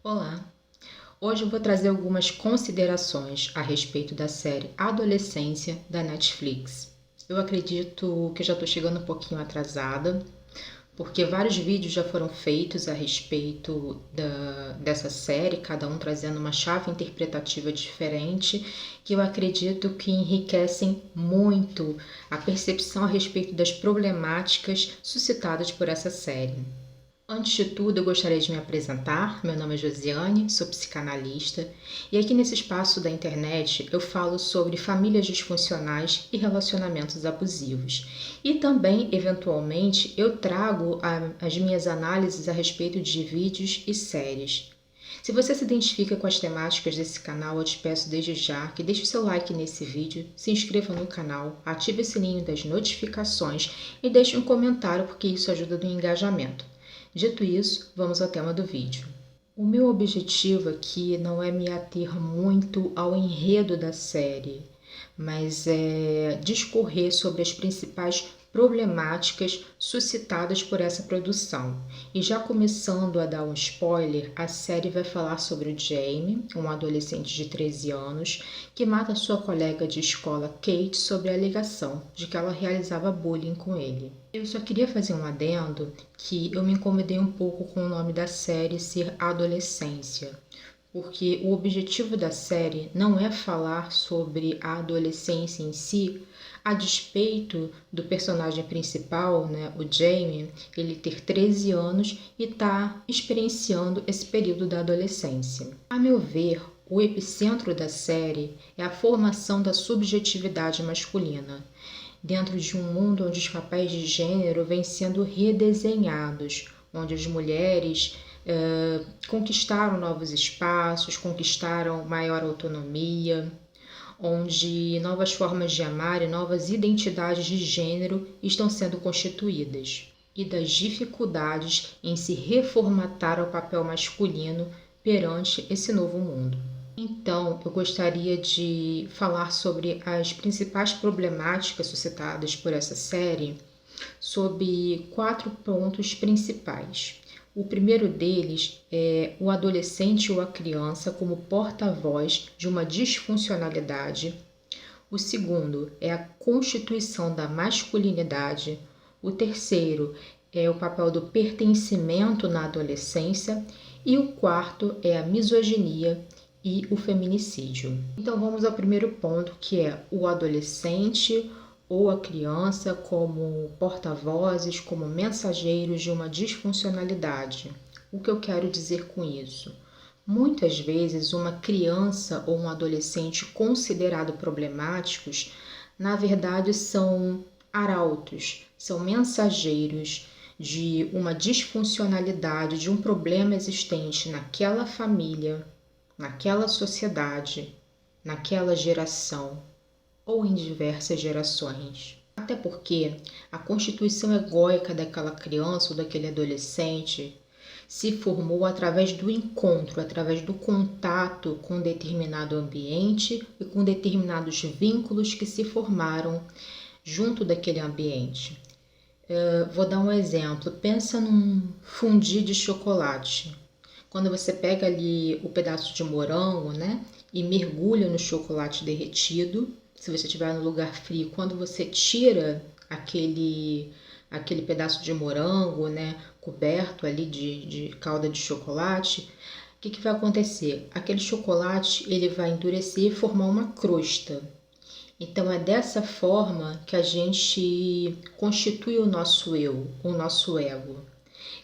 Olá! Hoje eu vou trazer algumas considerações a respeito da série Adolescência da Netflix. Eu acredito que eu já estou chegando um pouquinho atrasada, porque vários vídeos já foram feitos a respeito dessa série, cada um trazendo uma chave interpretativa diferente, que eu acredito que enriquecem muito a percepção a respeito das problemáticas suscitadas por essa série. Antes de tudo, eu gostaria de me apresentar. Meu nome é Josiane, sou psicanalista e aqui nesse espaço da internet eu falo sobre famílias disfuncionais e relacionamentos abusivos. E também, eventualmente, eu trago as minhas análises a respeito de vídeos e séries. Se você se identifica com as temáticas desse canal, eu te peço desde já que deixe o seu like nesse vídeo, se inscreva no canal, ative o sininho das notificações e deixe um comentário porque isso ajuda no engajamento. Dito isso, vamos ao tema do vídeo. O meu objetivo aqui não é me ater muito ao enredo da série, mas é discorrer sobre as principais problemáticas suscitadas por essa produção. E já começando a dar um spoiler, a série vai falar sobre o Jamie, um adolescente de 13 anos, que mata sua colega de escola Kate sobre a alegação de que ela realizava bullying com ele. Eu só queria fazer um adendo que eu me incomodei um pouco com o nome da série ser Adolescência, porque o objetivo da série não é falar sobre a adolescência em si, a despeito do personagem principal, né, o Jamie, ele ter 13 anos e estar experienciando esse período da adolescência. A meu ver, o epicentro da série é a formação da subjetividade masculina, dentro de um mundo onde os papéis de gênero vêm sendo redesenhados, onde as mulheres conquistaram novos espaços, conquistaram maior autonomia, onde novas formas de amar e novas identidades de gênero estão sendo constituídas, e das dificuldades em se reformatar ao papel masculino perante esse novo mundo. Então, eu gostaria de falar sobre as principais problemáticas suscitadas por essa série, sob 4 pontos principais. O primeiro deles é o adolescente ou a criança como porta-voz de uma disfuncionalidade. O segundo é a constituição da masculinidade. O terceiro é o papel do pertencimento na adolescência. E o quarto é a misoginia e o feminicídio. Então vamos ao primeiro ponto, que é o adolescente ou a criança como porta-vozes, como mensageiros de uma disfuncionalidade. O que eu quero dizer com isso? Muitas vezes uma criança ou um adolescente considerado problemáticos, na verdade são arautos, são mensageiros de uma disfuncionalidade, de um problema existente naquela família, naquela sociedade, naquela geração ou em diversas gerações. Até porque a constituição egóica daquela criança ou daquele adolescente se formou através do encontro, através do contato com determinado ambiente e com determinados vínculos que se formaram junto daquele ambiente. Vou dar um exemplo. Pensa num fondue de chocolate. Quando você pega ali o pedaço de morango, né, e mergulha no chocolate derretido, se você estiver no lugar frio, quando você tira aquele pedaço de morango, né, coberto ali de calda de chocolate, o que vai acontecer? Aquele chocolate ele vai endurecer e formar uma crosta. Então é dessa forma que a gente constitui o nosso eu, o nosso ego.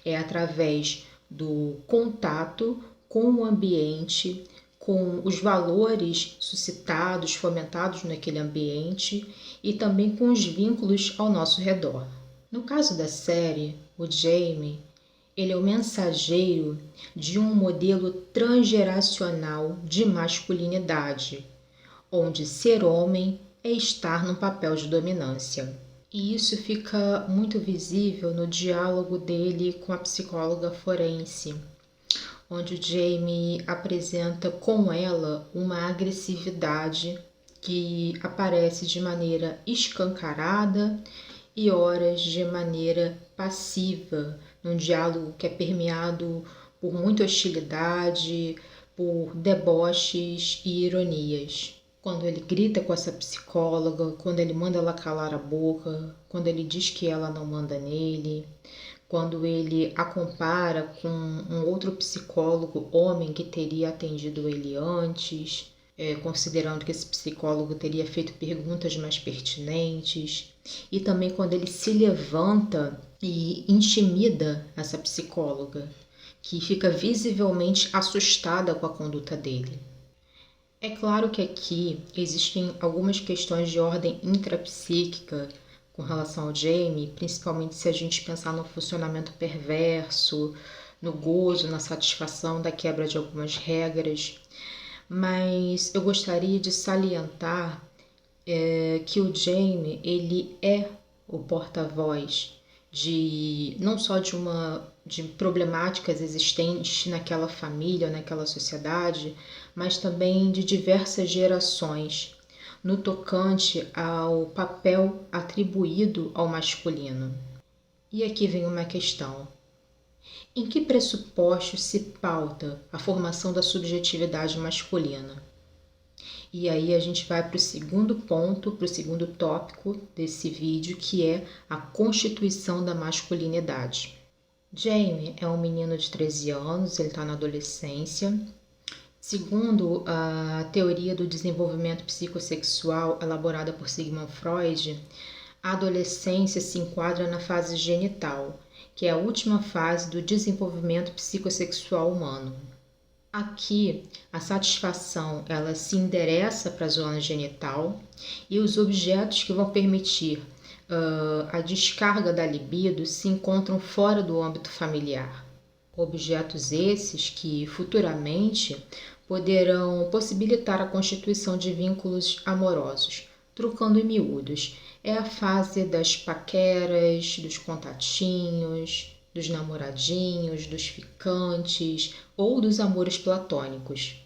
É através do contato com o ambiente, com os valores suscitados, fomentados naquele ambiente e também com os vínculos ao nosso redor. No caso da série, o Jamie, ele é o mensageiro de um modelo transgeracional de masculinidade, onde ser homem é estar num papel de dominância. E isso fica muito visível no diálogo dele com a psicóloga forense, onde o Jamie apresenta com ela uma agressividade que aparece de maneira escancarada e horas de maneira passiva, num diálogo que é permeado por muita hostilidade, por deboches e ironias. Quando ele grita com essa psicóloga, quando ele manda ela calar a boca, quando ele diz que ela não manda nele, quando ele a compara com um outro psicólogo homem que teria atendido ele antes, considerando que esse psicólogo teria feito perguntas mais pertinentes, e também quando ele se levanta e intimida essa psicóloga, que fica visivelmente assustada com a conduta dele. É claro que aqui existem algumas questões de ordem intrapsíquica com relação ao Jamie, principalmente se a gente pensar no funcionamento perverso, no gozo, na satisfação da quebra de algumas regras, mas eu gostaria de salientar que o Jamie ele é o porta-voz de não só de problemáticas existentes naquela família, naquela sociedade, mas também de diversas gerações, no tocante ao papel atribuído ao masculino. E aqui vem uma questão. Em que pressupostos se pauta a formação da subjetividade masculina? E aí a gente vai para o segundo ponto, para o segundo tópico desse vídeo, que é a constituição da masculinidade. Jamie é um menino de 13 anos, ele está na adolescência. Segundo a teoria do desenvolvimento psicossexual elaborada por Sigmund Freud, a adolescência se enquadra na fase genital, que é a última fase do desenvolvimento psicossexual humano. Aqui, a satisfação ela se endereça para a zona genital e os objetos que vão permitir a descarga da libido se encontram fora do âmbito familiar. Objetos esses que futuramente poderão possibilitar a constituição de vínculos amorosos. Trocando em miúdos, é a fase das paqueras, dos contatinhos, dos namoradinhos, dos ficantes ou dos amores platônicos.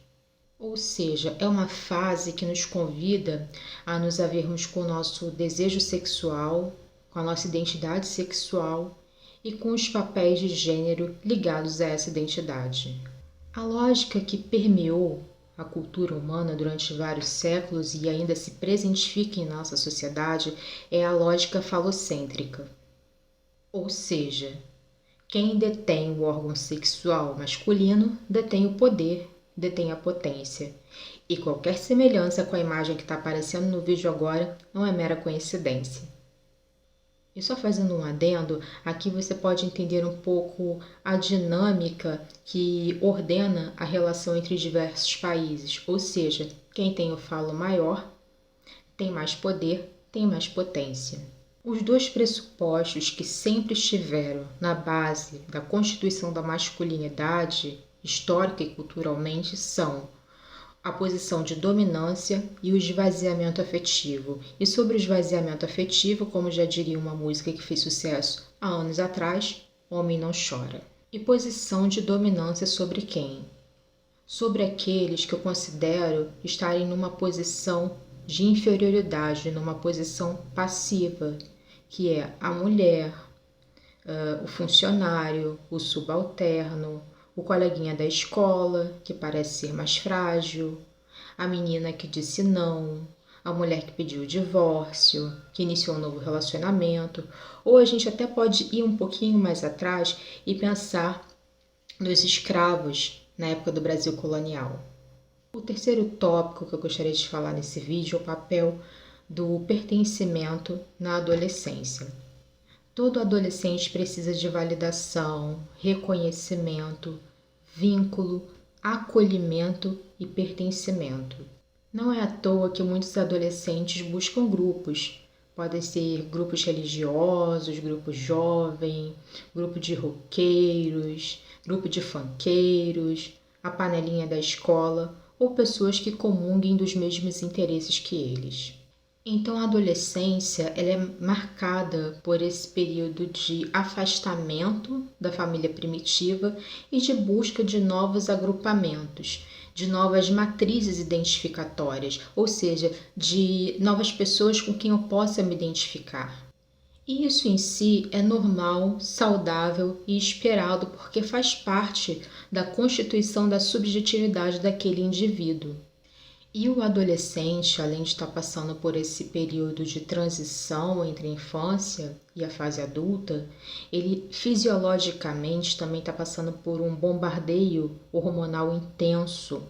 Ou seja, é uma fase que nos convida a nos havermos com o nosso desejo sexual, com a nossa identidade sexual e com os papéis de gênero ligados a essa identidade. A lógica que permeou a cultura humana durante vários séculos e ainda se presentifica em nossa sociedade é a lógica falocêntrica. Ou seja, quem detém o órgão sexual masculino detém o poder, detém a potência. E qualquer semelhança com a imagem que está aparecendo no vídeo agora não é mera coincidência. E só fazendo um adendo, aqui você pode entender um pouco a dinâmica que ordena a relação entre diversos países. Ou seja, quem tem o falo maior tem mais poder, tem mais potência. Os dois pressupostos que sempre estiveram na base da constituição da masculinidade, histórica e culturalmente, são a posição de dominância e o esvaziamento afetivo. E sobre o esvaziamento afetivo, como já diria uma música que fez sucesso há anos atrás, homem não chora. E posição de dominância sobre quem? Sobre aqueles que eu considero estarem numa posição de inferioridade, numa posição passiva, que é a mulher, o funcionário, o subalterno, o coleguinha da escola, que parece ser mais frágil, a menina que disse não, a mulher que pediu o divórcio, que iniciou um novo relacionamento, ou a gente até pode ir um pouquinho mais atrás e pensar nos escravos na época do Brasil colonial. O terceiro tópico que eu gostaria de falar nesse vídeo é o papel do pertencimento na adolescência. Todo adolescente precisa de validação, reconhecimento, vínculo, acolhimento e pertencimento. Não é à toa que muitos adolescentes buscam grupos. Podem ser grupos religiosos, grupo jovem, grupo de roqueiros, grupo de funkeiros, a panelinha da escola ou pessoas que comunguem dos mesmos interesses que eles. Então a adolescência ela é marcada por esse período de afastamento da família primitiva e de busca de novos agrupamentos, de novas matrizes identificatórias, ou seja, de novas pessoas com quem eu possa me identificar. E isso em si é normal, saudável e esperado porque faz parte da constituição da subjetividade daquele indivíduo. E o adolescente, além de estar passando por esse período de transição entre a infância e a fase adulta, ele fisiologicamente também está passando por um bombardeio hormonal intenso,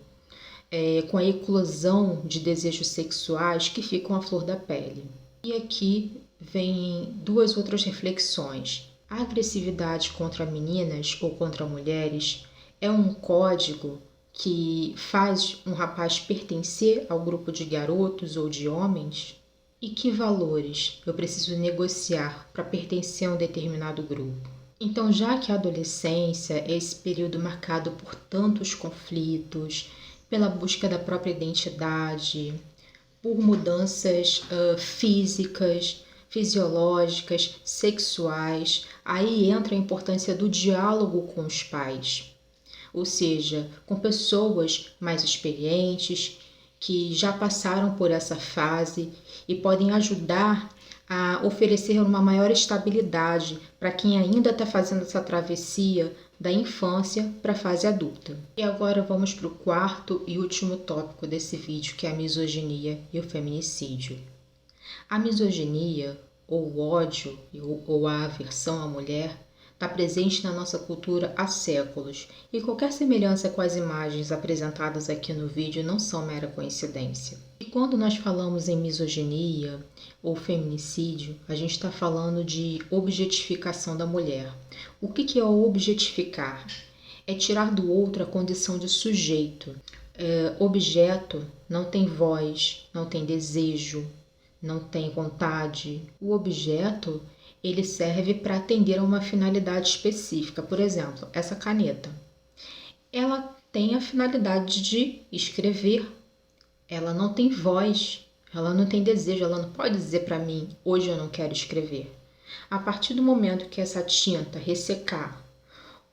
com a eclosão de desejos sexuais que ficam à flor da pele. E aqui vem duas outras reflexões. A agressividade contra meninas ou contra mulheres é um código que faz um rapaz pertencer ao grupo de garotos ou de homens? E que valores eu preciso negociar para pertencer a um determinado grupo? Então, já que a adolescência é esse período marcado por tantos conflitos, pela busca da própria identidade, por mudanças físicas, fisiológicas, sexuais, aí entra a importância do diálogo com os pais, ou seja, com pessoas mais experientes, que já passaram por essa fase e podem ajudar a oferecer uma maior estabilidade para quem ainda está fazendo essa travessia da infância para a fase adulta. E agora vamos para o quarto e último tópico desse vídeo, que é a misoginia e o feminicídio. A misoginia, ou o ódio, ou a aversão à mulher, está presente na nossa cultura há séculos, e qualquer semelhança com as imagens apresentadas aqui no vídeo não são mera coincidência. E quando nós falamos em misoginia ou feminicídio, a gente está falando de objetificação da mulher. O que é objetificar? É tirar do outro a condição de sujeito. Objeto não tem voz, não tem desejo, não tem vontade. O objeto, ele serve para atender a uma finalidade específica. Por exemplo, essa caneta. Ela tem a finalidade de escrever. Ela não tem voz, ela não tem desejo, ela não pode dizer para mim, hoje eu não quero escrever. A partir do momento que essa tinta ressecar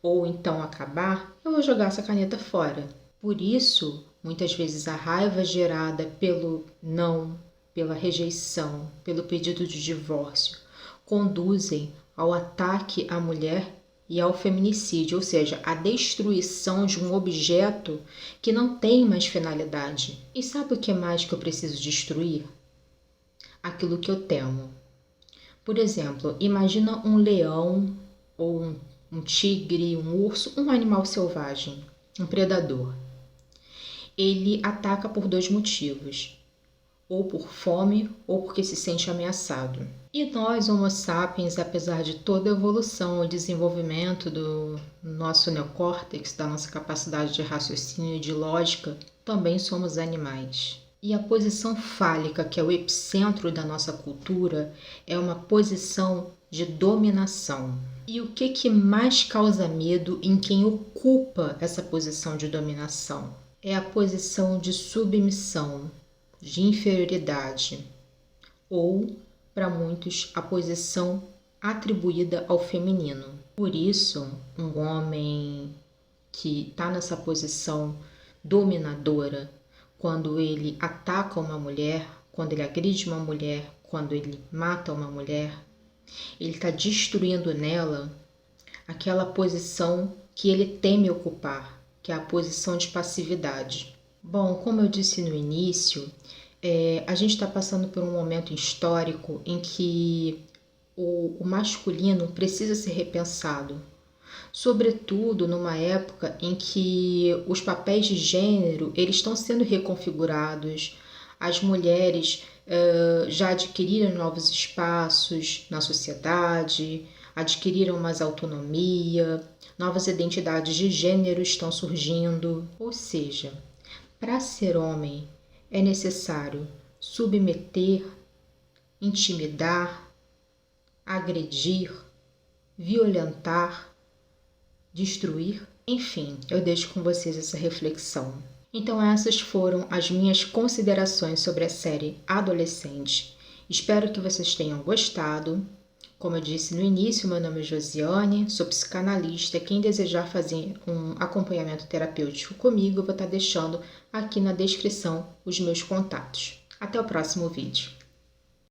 ou então acabar, eu vou jogar essa caneta fora. Por isso, muitas vezes a raiva gerada pelo não, pela rejeição, pelo pedido de divórcio, conduzem ao ataque à mulher e ao feminicídio, ou seja, a destruição de um objeto que não tem mais finalidade. E sabe o que mais que eu preciso destruir? Aquilo que eu temo. Por exemplo, imagina um leão ou um tigre, um urso, um animal selvagem, um predador. Ele ataca por dois motivos, ou por fome ou porque se sente ameaçado. E nós, Homo sapiens, apesar de toda a evolução e desenvolvimento do nosso neocórtex, da nossa capacidade de raciocínio e de lógica, também somos animais. E a posição fálica, que é o epicentro da nossa cultura, é uma posição de dominação. E o que mais causa medo em quem ocupa essa posição de dominação? É a posição de submissão, de inferioridade, ou, para muitos, a posição atribuída ao feminino. Por isso, um homem que está nessa posição dominadora, quando ele ataca uma mulher, quando ele agride uma mulher, quando ele mata uma mulher, ele está destruindo nela aquela posição que ele teme ocupar, que é a posição de passividade. Bom, como eu disse no início, a gente está passando por um momento histórico em que o masculino precisa ser repensado, sobretudo numa época em que os papéis de gênero eles estão sendo reconfigurados, as mulheres já adquiriram novos espaços na sociedade, adquiriram mais autonomia, novas identidades de gênero estão surgindo, ou seja, para ser homem é necessário submeter, intimidar, agredir, violentar, destruir. Enfim, eu deixo com vocês essa reflexão. Então essas foram as minhas considerações sobre a série Adolescente. Espero que vocês tenham gostado. Como eu disse no início, meu nome é Josiane, sou psicanalista. Quem desejar fazer um acompanhamento terapêutico comigo, eu vou estar deixando aqui na descrição os meus contatos. Até o próximo vídeo.